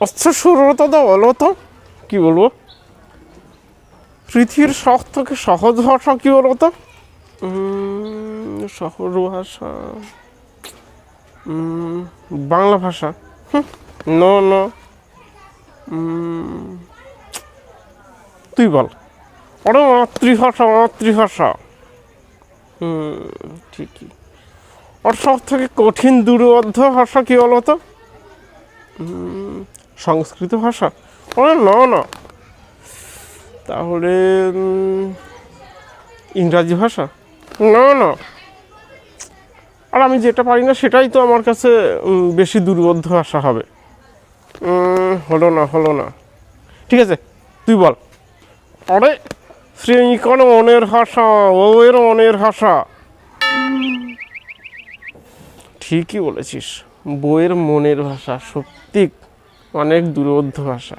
আচ্ছা শুরুটা তো বলো তো, কি বলবো? পৃথিবীর সব থেকে সহজ ভাষা কি বলো তো? সহজ ভাষা, বাংলা ভাষা। নো নো, তুই বল। ওটা মাতৃভাষা, মাতৃভাষা। ঠিকই। আর সব থেকে কঠিন দুর্বোধ্য ভাষা কি বলো তো? সংস্কৃত ভাষা। ওরে না না, তাহলে ইংরাজি ভাষা। না না, আর আমি যেটা পারি না সেটাই তো আমার কাছে বেশি দুর্বোধ্য ভাষা হবে। হলো না, হলো না। ঠিক আছে, তুই বল। আরে শ্রেণীকর মনের ভাষা, বউয়ের মনের ভাষা। ঠিকই বলেছিস, বইয়ের মনের ভাষা সত্যি অনেক দুর্বোধ্য ভাষা।